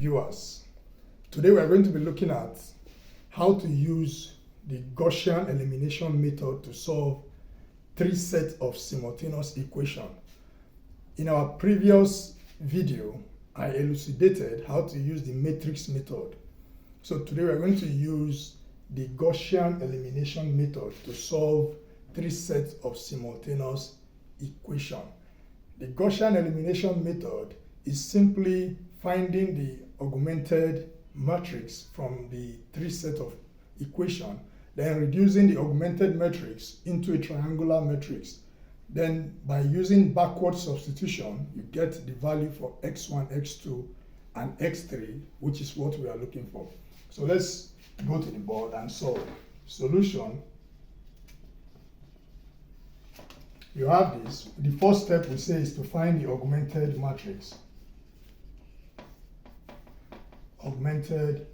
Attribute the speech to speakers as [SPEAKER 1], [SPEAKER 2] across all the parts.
[SPEAKER 1] viewers. Today we are going to be looking at how to use the Gaussian elimination method to solve three sets of simultaneous equations. In our previous video, I elucidated how to use the matrix method. So today we are going to use the Gaussian elimination method to solve three sets of simultaneous equations. The Gaussian elimination method is simply finding the augmented matrix from the three sets of equations, then reducing the augmented matrix into a triangular matrix. Then by using backward substitution, you get the value for x1, x2, and x3, which is what we are looking for. So let's go to the board and solve. Solution. You have this. The first step we say is to find the augmented matrix. Augmented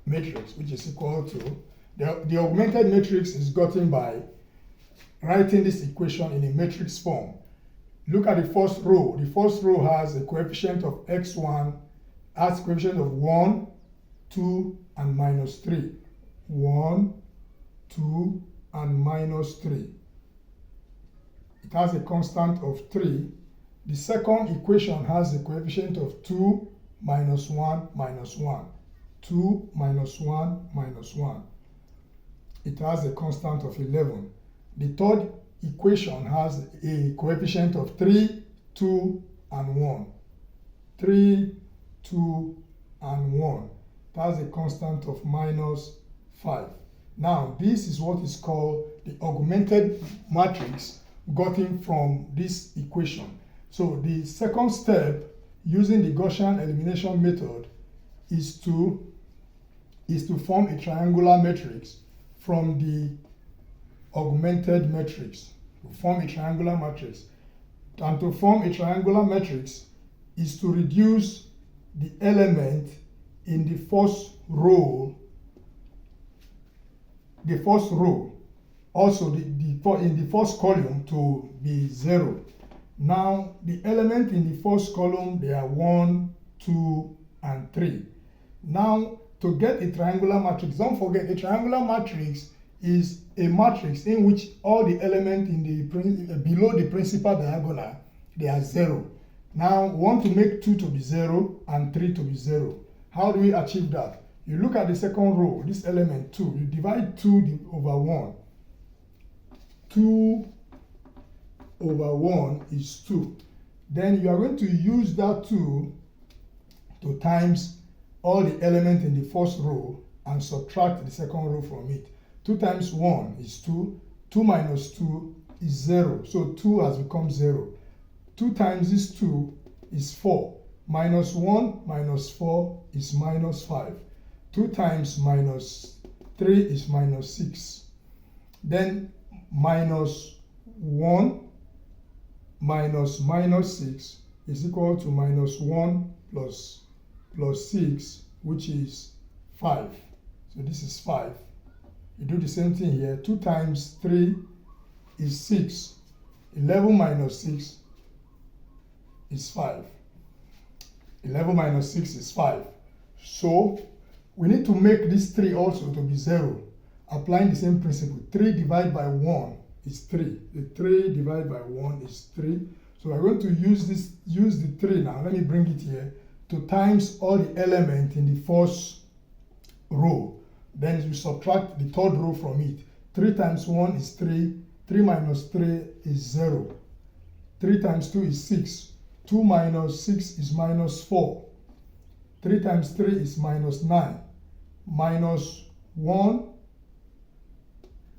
[SPEAKER 1] matrix, which is equal to, the augmented matrix is gotten by writing this equation in a matrix form. Look at the first row. The first row has a coefficient of x1, has a coefficient of 1, 2, and minus 3. 1, 2, and minus 3. It has a constant of 3. The second equation has a coefficient of 2, minus 1, minus 1. 2, minus 1, minus 1. It has a constant of 11. The third equation has a coefficient of 3, 2, and 1. 3, 2, and 1. It has a constant of minus 5. Now, this is what is called the augmented matrix gotten from this equation. So the second step using the Gaussian elimination method is to form a triangular matrix from the augmented matrix. To form a triangular matrix. And to form a triangular matrix is to reduce the element in the first row. Also in the first column to be 0. Now the element in the first column, they are 1, 2, and 3. Now to get a triangular matrix, don't forget a triangular matrix is a matrix in which all the elements in the below the principal diagonal, they are 0. Now we want to make 2 to be 0 and 3 to be 0. How do we achieve that? You look at the second row, this element 2, you divide 2 over 1. 2 over 1 is 2. Then you are going to use that 2 to times all the elements in the first row and subtract the second row from it. 2 times 1 is 2. 2 minus 2 is 0. So 2 has become 0. 2 times this 2 is 4. Minus 1 minus 4 is minus 5. 2 times minus 3 is minus 6. Then minus 1 minus minus 6 is equal to minus 1 plus 6, which is 5. So this is 5. You do the same thing here. 2 times 3 is 6. 11 minus 6 is 5. 11 minus 6 is 5. So we need to make this 3 also to be 0. Applying the same principle. 3 divided by 1 is 3. The 3 divided by 1 is 3. So we're going to use the 3 now. Let me bring it here to times all the elements in the first row. Then we subtract the third row from it. 3 times 1 is 3. 3 minus 3 is 0. 3 times 2 is 6. 2 minus 6 is minus 4. 3 times 3 is minus 9. Minus 1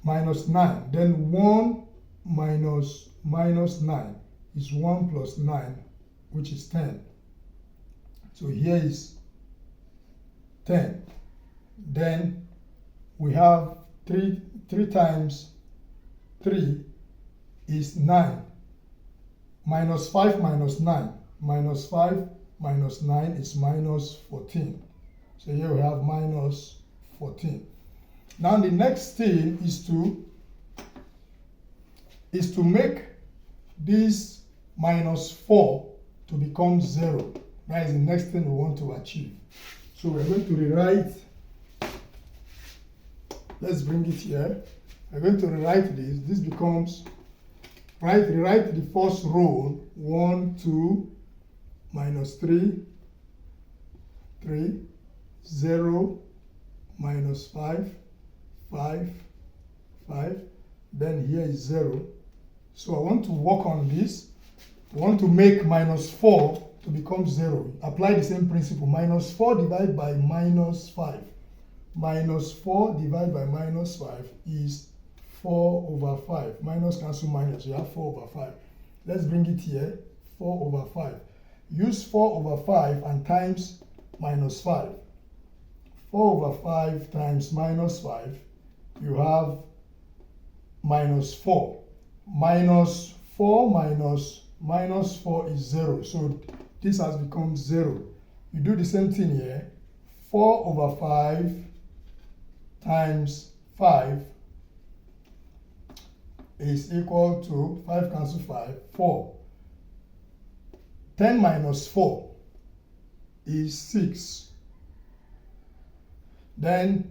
[SPEAKER 1] minus 9. Then 1 minus 9 is 1 plus 9, which is 10. So here is 10. Then we have 3 times 3 is 9. Minus 5 minus 9. Minus 5 minus 9 is minus 14. So here we have minus 14. Now the next thing is to make this minus 4 to become 0. That is the next thing we want to achieve. So we're going to rewrite. Let's bring it here. We're going to rewrite this. This becomes, rewrite the first row, 1, 2, minus 3, 3, 0, minus 5, 5, 5. Then here is 0. So I want to work on this. I want to make minus 4 to become 0. Apply the same principle. Minus 4 divided by minus 5. Minus 4 divided by minus 5 is 4 over 5. Minus cancel minus. You have 4 over 5. Let's bring it here. 4 over 5. Use 4 over 5 and times minus 5. 4 over 5 times minus 5. You have minus 4. Minus 4 minus 4 is 0. So this has become 0. You do the same thing here. 4 over 5 times 5 is equal to 5 cancel 5, 4. 10 minus 4 is 6. Then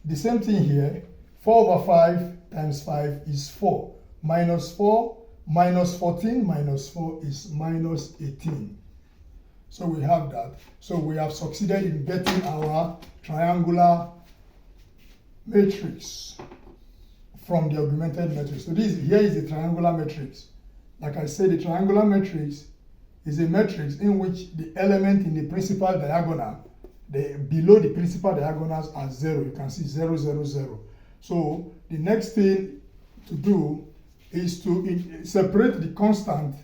[SPEAKER 1] the same thing here. 4 over 5 times 5 is 4. Minus 4, minus 14 minus 4 is minus 18. So we have that. So we have succeeded in getting our triangular matrix from the augmented matrix. So here is the triangular matrix. Like I said, the triangular matrix is a matrix in which the element in the principal diagonal, below the principal diagonals are 0. You can see 0, 0, 0. So the next thing to do is to separate the constant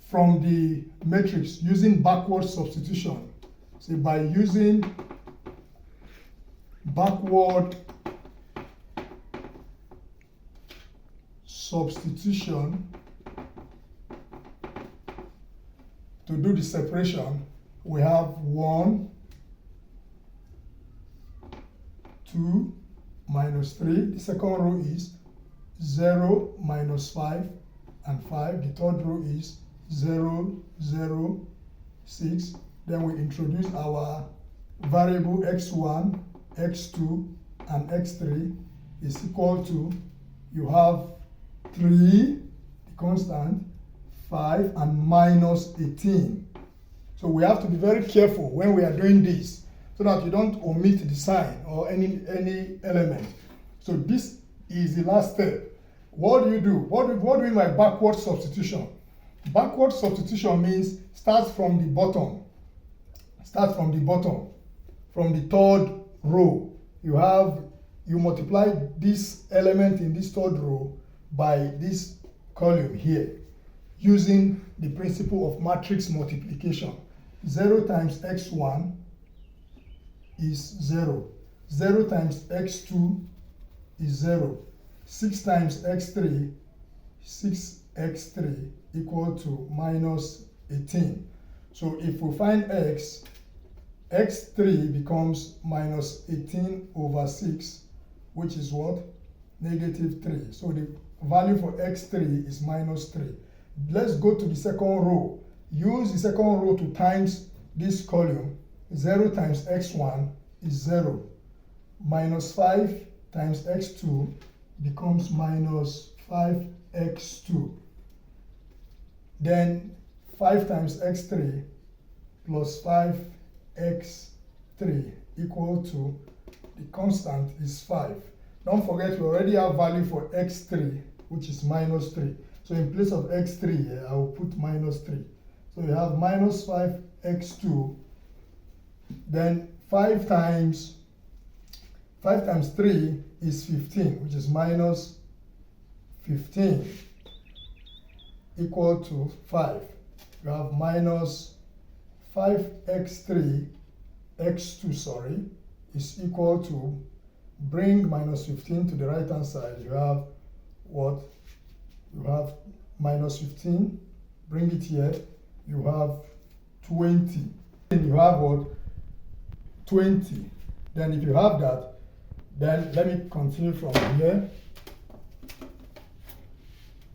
[SPEAKER 1] from the matrix using backward substitution. So by using backward substitution to do the separation, we have 1, 2, minus 3. The second row is 0, minus 5, and 5. The third row is 0, 0, 6. Then we introduce our variable x1, x2, and x3 is equal to, you have 3, the constant, 5, and minus 18. So we have to be very careful when we are doing this so that you don't omit the sign or any element. So this is the last step. What do you do? What do you mean by backward substitution? Backward substitution means start from the bottom. Start from the bottom. From the third row. You multiply this element in this third row by this column here using the principle of matrix multiplication. 0 times x1 is 0. 0 times x2 is 0. 6 times x3, 6x3 equal to minus 18. So if we find x, x3 becomes minus 18 over 6, which is what? Negative 3. So the value for x3 is minus 3. Let's go to the second row. Use the second row to times this column. 0 times x1 is 0. Minus 5 times x2 becomes minus 5x2. Then 5 times x3 plus 5x3 equal to, the constant is 5. Don't forget we already have value for x3, which is minus 3. So in place of x3 here, I will put minus 3. So you have minus 5x2. Then 5 times 3 is 15, which is minus 15 equal to 5. You have minus 5x3, x2, is equal to, bring minus 15 to the right hand side. You have what? You have minus 15, bring it here. You have 20. And you have what? 20. Then if you have that, then let me continue from here.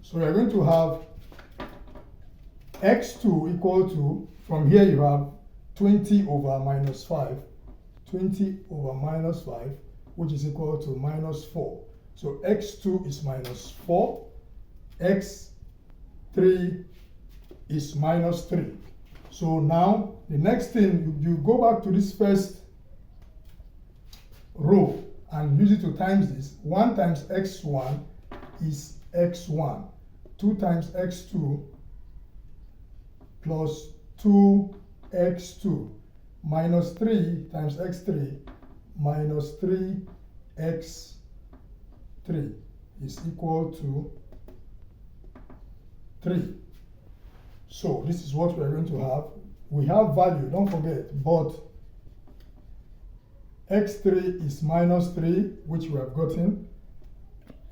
[SPEAKER 1] So we are going to have x2 equal to, from here you have 20 over minus 5, 20 over minus 5, which is equal to minus 4. So x2 is minus 4, x3 is minus 3. So now the next thing, you go back to this first row and use it to times this. 1 times x1 is x1. 2 times x2 plus 2x2 minus 3 times x3 minus 3x3 is equal to 3. So this is what we are going to have. We have value, don't forget, but x3 is minus 3, which we have gotten.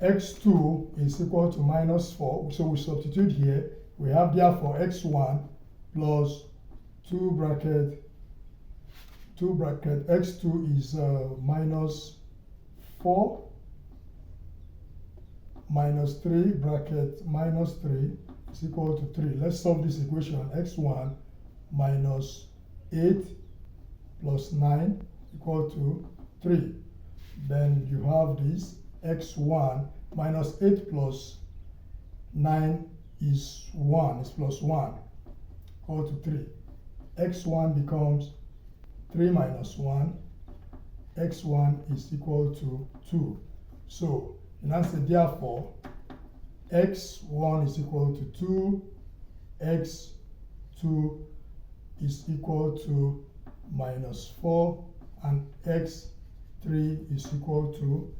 [SPEAKER 1] x2 is equal to minus 4, so we substitute here. We have therefore x1 plus 2 bracket x2 is minus 4 minus 3 bracket minus 3 is equal to 3. Let's solve this equation. x1 minus 8 plus 9 equal to 3. Then you have this x1 minus 8 plus 9 is 1, is plus 1, equal to 3. x1 becomes 3 minus 1, x1 is equal to 2. So in answer, therefore, x1 is equal to 2, x2 is equal to minus 4, and x3 is equal to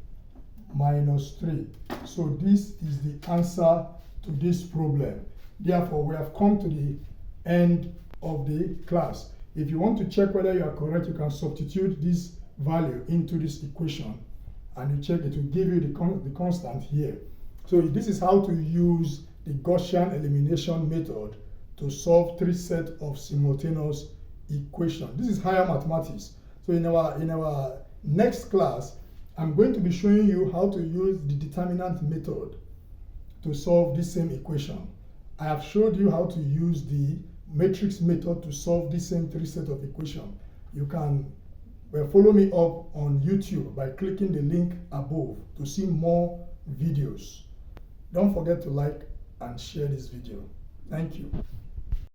[SPEAKER 1] minus 3. So this is the answer to this problem. Therefore, we have come to the end of the class. If you want to check whether you are correct, you can substitute this value into this equation, and you check it will give you the constant here. So this is how to use the Gaussian elimination method to solve 3 sets of simultaneous equations. This is higher mathematics. So in our next class, I'm going to be showing you how to use the determinant method to solve this same equation. I have showed you how to use the matrix method to solve this same 3 sets of equations. You can follow me up on YouTube by clicking the link above to see more videos. Don't forget to like and share this video. Thank you.